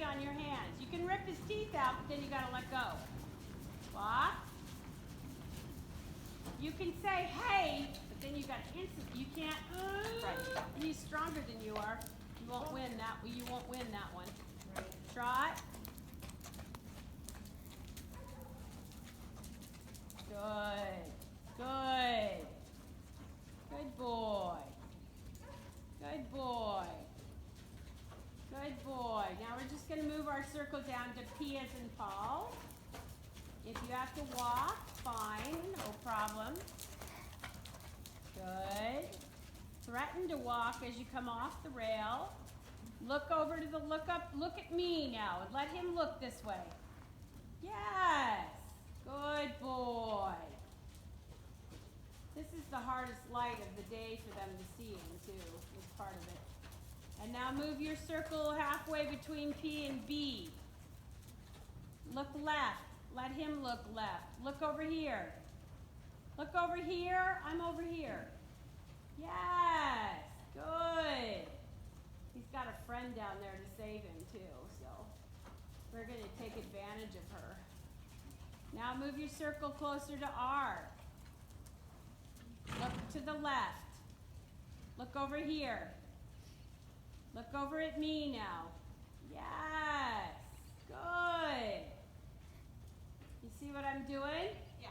on your hands. You can rip his teeth out, but then you gotta let go. Walk. You can say, hey, but then you got you can't, Right. he's stronger than you are. You won't win that one. Right. Trot. Good. Good. Good boy. Good boy. Good boy. Now we're just going to move our circle down to P as in Paul. If you have to walk, fine, no problem. Good. Threaten to walk as you come off the rail. Look over to the look at me now and let him look this way. Yes. Good boy. This is the hardest light of the day for them to see in too, is part of it. And now move your circle halfway between P and B. Look left. Let him look left. Look over here. Look over here. I'm over here. Yes. Good. He's got a friend down there to save him too, so we're going to take advantage of her. Now move your circle closer to R. Look to the left. Look over here. Look over at me now. Yes. Good. You see what I'm doing? Yeah.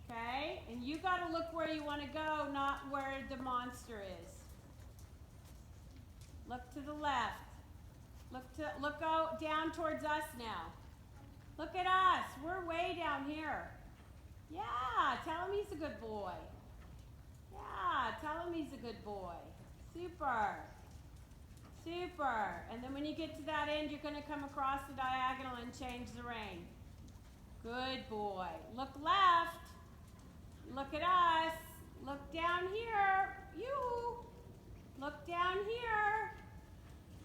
Okay? And you got to look where you want to go, not where the monster is. Look to the left. Look out down towards us now. Look at us. We're way down here. Yeah, tell him he's a good boy. Yeah, tell him he's a good boy. Super. Super. And then when you get to that end, you're going to come across the diagonal and change the rein. Good boy. Look left. Look at us. Look down here. You. Look down here.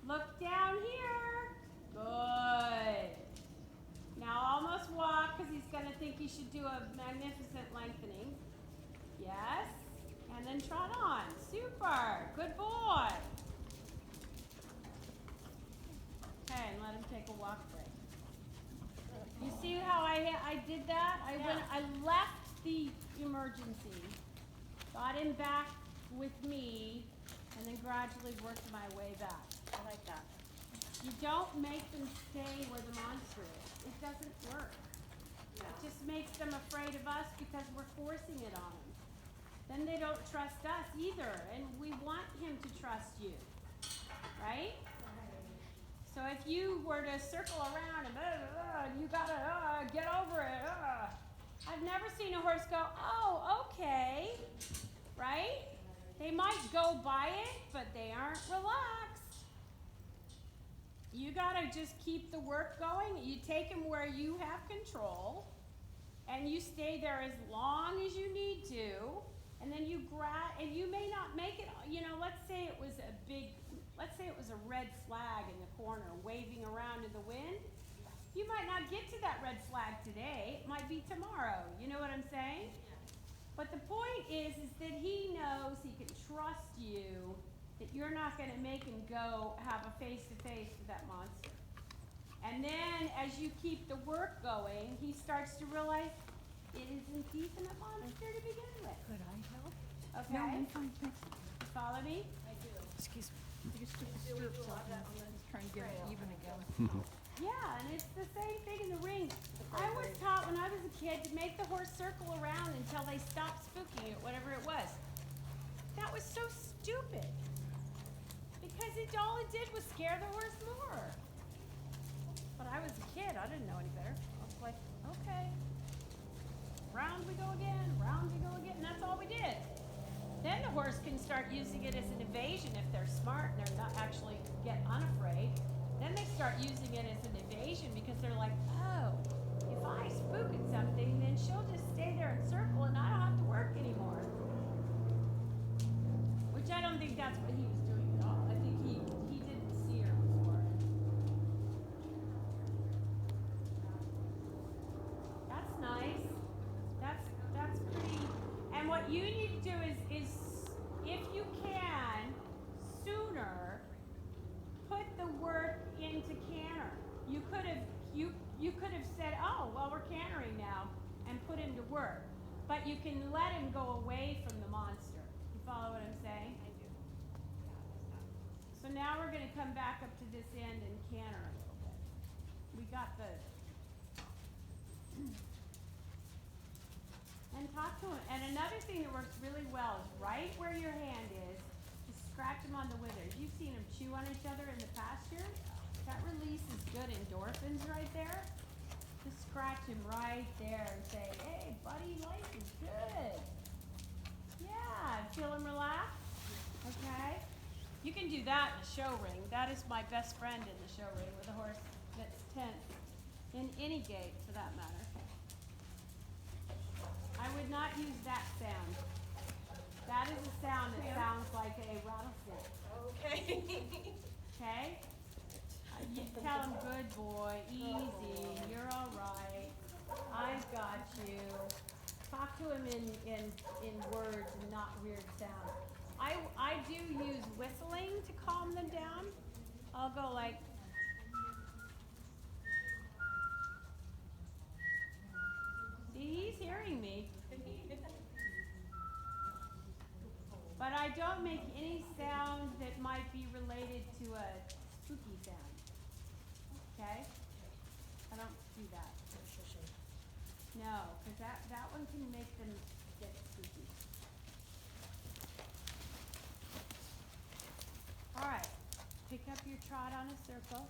Look down here. Good. Now almost walk because he's going to think you should do a magnificent lengthening. Yes. And then trot on. Super. Good boy. Okay, and let him take a walk break. You see how I did that? I left the emergency, got him back with me, and then gradually worked my way back. I like that. You don't make them stay where the monster is. It doesn't work. No. It just makes them afraid of us because we're forcing it on them. Then they don't trust us either, and we want him to trust you, right? So if you were to circle around and you gotta get over it, I've never seen a horse go, oh, okay, right? They might go by it, but they aren't relaxed. You gotta just keep the work going. You take him where you have control, and you stay there as long as you need to, and then you may not make it, let's say it was a red flag in the corner waving around in the wind. You might not get to that red flag today. It might be tomorrow. You know what I'm saying? But the point is that he knows he can trust you, that you're not going to make him go have a face-to-face with that monster. And then as you keep the work going, he starts to realize it isn't even a monster to begin with. Could I help? Okay? No, I'm fine, thanks. You follow me? I do. Excuse me. You just took the stirrups off and I was trying to get it even again. Yeah, and it's the same thing in the ring. I was taught when I was a kid to make the horse circle around until they stopped spooking it, whatever it was. That was so stupid. Because all it did was scare the horse more. But I was a kid, I didn't know any better. I was like, okay. Round we go again, and that's all we did. Then the horse can start using it as an evasion if they're smart and they're not actually get unafraid. Then they start using it as an evasion because they're like, oh, if I spook at something, then she'll just stay there and circle and I don't have to work anymore. Which I don't think that's what he was doing at all. I think he didn't see her before. That's nice. That's pretty. And what you need to do is if you can, sooner, put the work into canter. you could have said, oh, well, we're cantering now, and put him to work. But you can let him go away from the monster. You follow what I'm saying? I do. So now we're gonna come back up to this end and canter a little bit. We got the, and talk to him. And another thing that works really well is right where your hand is, just scratch him on the withers. You've seen them chew on each other in the pasture. That releases good endorphins right there. Just scratch him right there and say, hey, buddy, life is good. Yeah, feel him relax? Okay. You can do that in a show ring. That is my best friend in the show ring with a horse that's tense. In any gait, for that matter. I would not use that sound. That is a sound that sounds like a rattlesnake. Okay. Okay? You tell him, good boy, easy, you're all right. I've got you. Talk to him in words and not weird sounds. I do use whistling to calm them down. I'll go like, see, he's hearing me. But I don't make any sound that might be related to a spooky sound. Okay? I don't do that. No, because that one can make them get spooky. Alright, pick up your trot on a circle.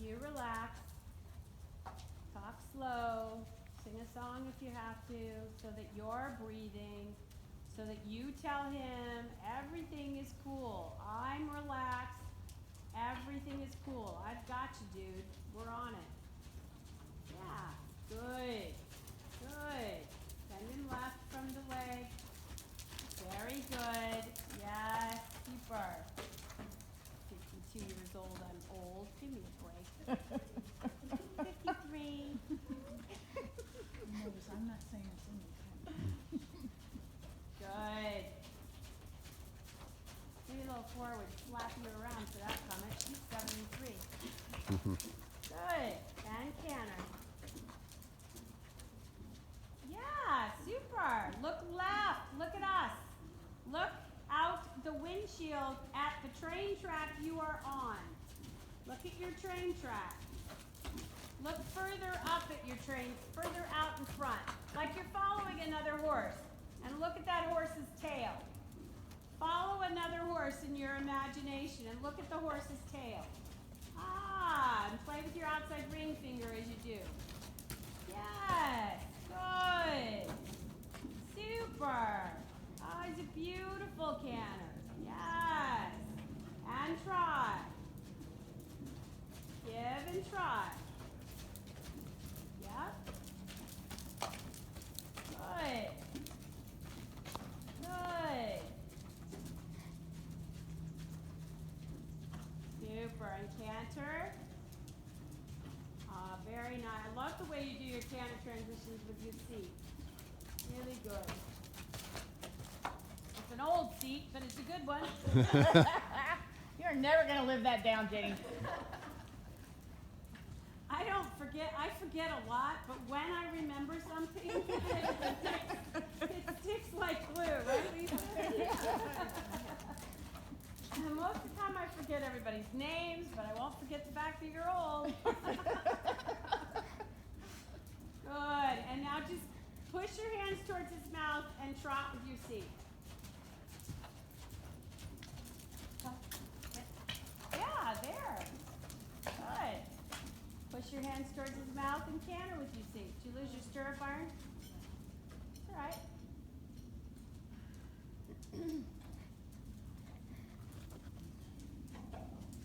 You relax. Talk slow. Sing a song if you have to, so that you're breathing, so that you tell him everything is cool. I'm relaxed. Everything is cool. I've got you, dude. We're on it. Yeah. Good. Good. Send him left from the leg. Very good. Yes. Super. 52 years old. I'm old. Give me a break. 53. Notice I'm not saying it's in the Good. Maybe a little forward, slap you around for that comment. She's 73. Good. And canter. Yeah, super. Look left. Look at us. Look out the windshield at the train track you are on. Look at your train track. Look further up at your train, further out in front, like you're following another horse. And look at that horse's tail. Follow another horse in your imagination and look at the horse's tail. Ah, and play with your outside ring finger as you do. Yes, good. Super. Oh, he's a beautiful canter. Yes. And try. Give and try. Yep. Good. Good. Super. And canter. Very nice. I love the way you do your canter transitions with your seat. Really good. It's an old seat, but it's a good one. You're never gonna live that down, Jenny. I forget a lot, but when I remember something, it sticks like glue, right, Lisa? And most of the time I forget everybody's names, but I won't forget the fact that you're old. Good, and now just push your hands towards his mouth and trot with your seat. Yeah, there. Good. Push your hands towards his mouth and canter with your seat. Did you lose your stirrup iron? It's all right.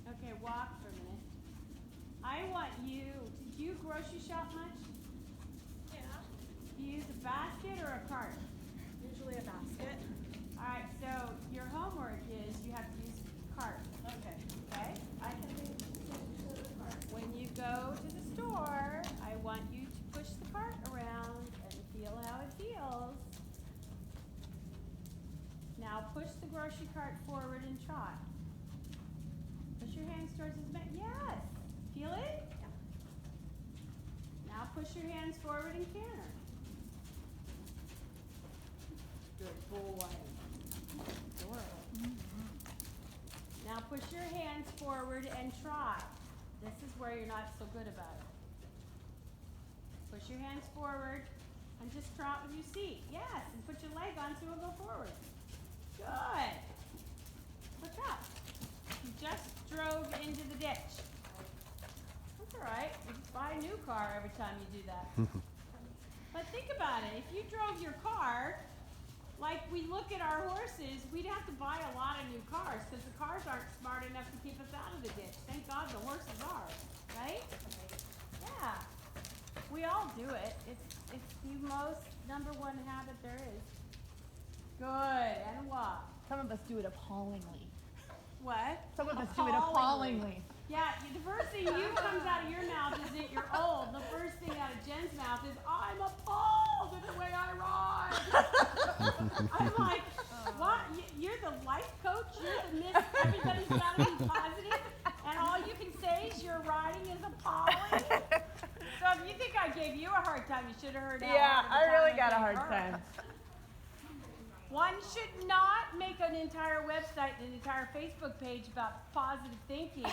Okay, walk for a minute. I want you, did you grocery shop much? Yeah. Do you use a basket or a cart? Usually a basket. All right, so your homework is you have to use a cart. Okay. Okay? I can do When you go to the store, I want you to push the cart around and feel how it feels. Now push the grocery cart forward and trot. your hands towards his back. Yes. Feel it? Yeah. Now push your hands forward and canter. Good boy. Adorable. Now push your hands forward and trot. This is where you're not so good about it. Push your hands forward and just trot with your seat. Yes, and put your leg on so it'll go forward. Good. Look up. You just drove into the ditch. That's all right. You just buy a new car every time you do that. But think about it. If you drove your car like we look at our horses, we'd have to buy a lot of new cars because the cars aren't smart enough to keep us out of the ditch. Thank God the horses are, right? Yeah. We all do it. It's the most number one habit there is. Good. And walk. Some of us do it appallingly. What? Some of us do it appallingly. Yeah, the first thing you comes out of your mouth is that you're old. The first thing out of Jen's mouth is, I'm appalled at the way I ride. I'm like, what? You're the life coach? You're the miss, everybody's got to be positive, and all you can say is your riding is appalling? So if you think I gave you a hard time, you should have heard that. Yeah, I really got a hard time. One should not make an entire website and an entire Facebook page about positive thinking,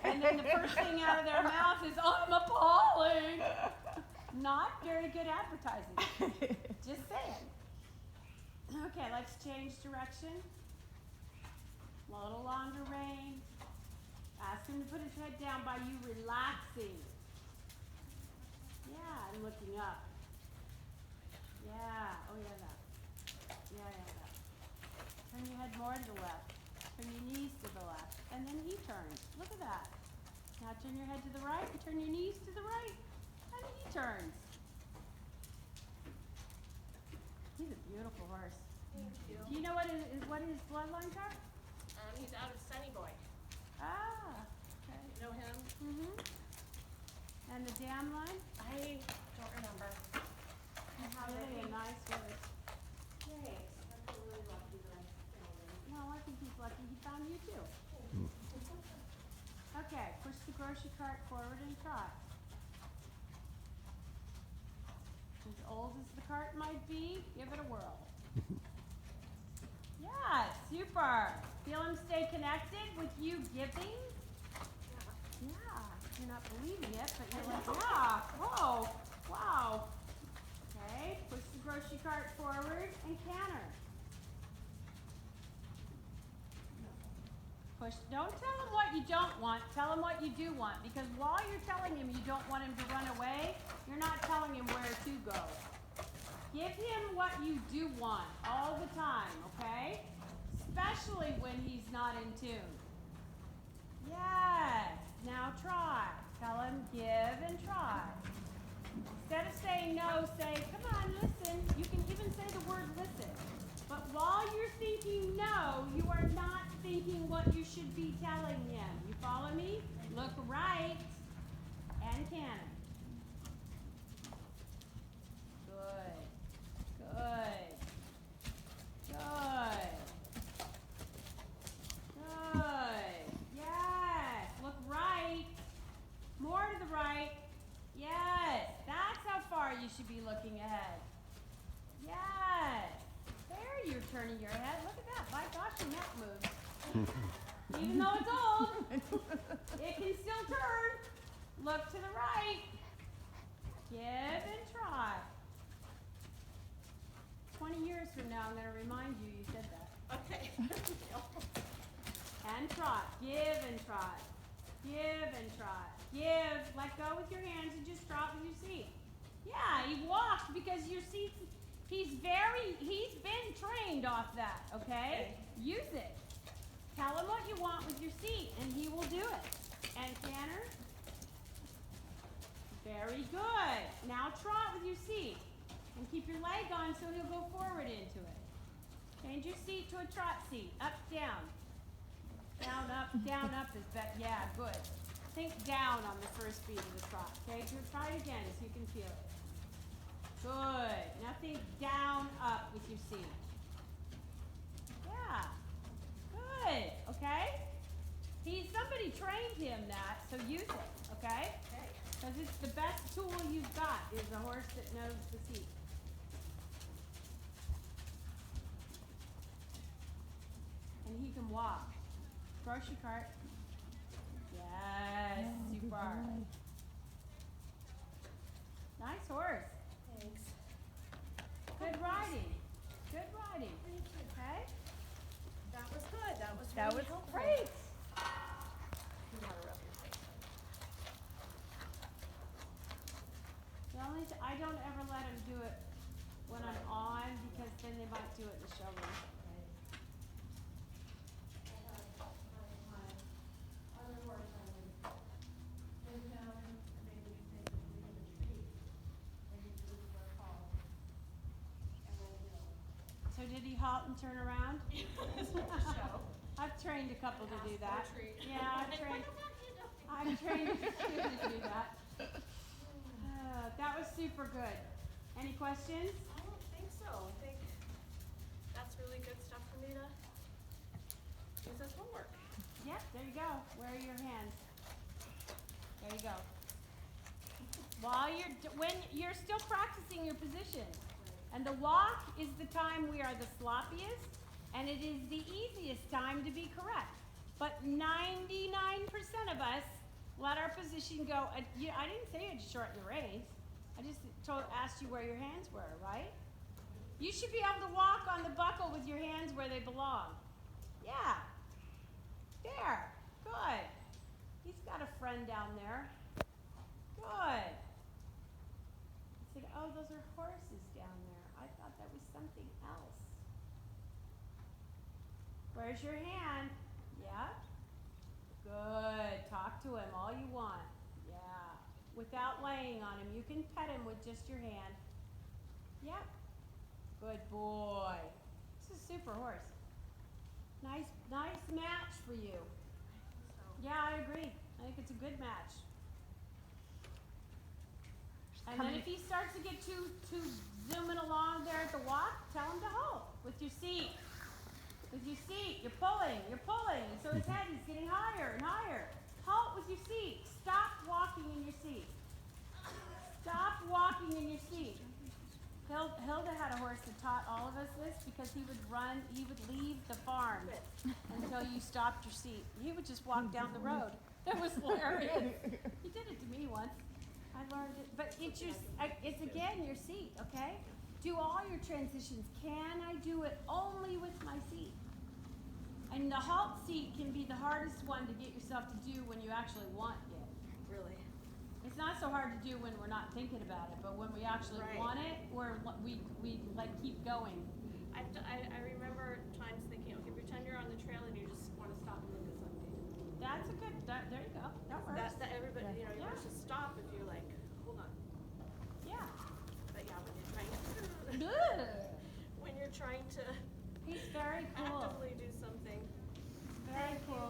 and then the first thing out of their mouth is, I'm appalling. Not very good advertising. Just saying. Okay, let's change direction. A little longer rein. Ask him to put his head down by you relaxing. Yeah, and looking up. Yeah, oh yeah, that. Yeah, that. Turn your head more to the left. Turn your knees to the left. And then he turns. Look at that. Now turn your head to the right and turn your knees to the right. And he turns. He's a beautiful horse. Thank you. Do you know what his bloodlines are? He's out of Sunny Boy. Ah, okay. You know him? Mm-hmm. And the dam line? I don't remember. Really a nice horse. Thanks. I feel really lucky that I found him. Well, I think he's lucky he found you too. Okay, push the grocery cart forward and trot. As old as the cart might be, give it a whirl. Yeah, super. Feel him stay connected with you giving? Yeah, you're not believing it, but you're like, yeah, whoa, wow. Okay, push the grocery cart forward and canter. Push, don't tell him what you don't want, tell him what you do want, because while you're telling him you don't want him to run away, you're not telling him where to go. Give him what you do want all the time, okay? Especially when he's not in tune. Yes, now try. Tell him give and try. Instead of saying no, say, come on, listen. You can even say the word listen. But while you're thinking no, you are not thinking what you should be telling him. You follow me? Look right and cannon. Good. Good. Good. Good. Yes. Look right. More to the right. Yes. That's how far you should be looking ahead. Yes. There you're turning your head. Look at that. My gosh, your neck moves. Even though it's old, it can still turn. Look to the right. Give and trot. 20 years from now, I'm going to remind you you said that. Okay. And trot. Give and trot. Give and trot. Give. Let go with your hands and just trot with your seat. Yeah, he walked because your seat's, he's been trained off that, okay? Use it. Tell him what you want with your seat and he will do it. And canter. Very good. Now trot with your seat. And keep your leg on so he'll go forward into it. Change your seat to a trot seat. Up, down. Down, up is better. Yeah, good. Think down on the first beat of the trot. Okay, try it again so you can feel it. Good. Now think down, up with your seat. Yeah. Good. Okay? Somebody trained Because it's the best tool you've got is a horse that knows the seat. And he can walk. Grocery cart. Yes, super. Nice horse. Thanks. Good riding. Good riding. Okay? That was good. That was That really was helpful. great. You wanna rub your face in. The only I don't ever let them do it when I'm on because then they might do it in the showroom. So did he halt and turn around? I've trained a couple to do that. Yeah, I've trained a few to do that. That was super good. Any questions? I don't think so. I think that's really good stuff for me to use as homework. Yep, there you go. Where are your hands? There you go. When you're still practicing your position. And the walk is the time we are the sloppiest, and it is the easiest time to be correct. But 99% of us let our position go. I didn't say you'd shorten the reins. I just asked you where your hands were, right? You should be able to walk on the buckle with your hands where they belong. Yeah. There. Good. He's got a friend down there. Good. I said, oh, those are horses down there. I thought that was something else. Where's your hand? Yeah. Good. Talk to him all you want. Yeah. Without laying on him. You can pet him with just your hand. Yep. Good boy. This is a super horse. Nice match for you. So, Yeah, I agree. I think it's a good match. And then if he starts to get too zooming along there at the walk, tell him to halt with your seat. With your seat, you're pulling. So his head is getting higher and higher. Halt with your seat. Stop walking in your seat. Stop walking in your seat. Hilda had a horse that taught all of us this because he would leave the farm until you stopped your seat. He would just walk down the road. It was hilarious. He did it to me once. I learned it, but it's again your seat, okay? Do all your transitions. Can I do it only with my seat? And the halt seat can be the hardest one to get yourself to do when you actually want it. really. It's not so hard to do when we're not thinking about it, but when we actually Right. want it, we like keep going. I remember times thinking, okay, pretend you're on the trail and you just want to stop and look at something. That's a good. There you go. That works. That everybody, you know, you Yeah. want to stop if you're like, hold on. Yeah. But yeah, when you're trying to, Good. when you're trying to He's very cool.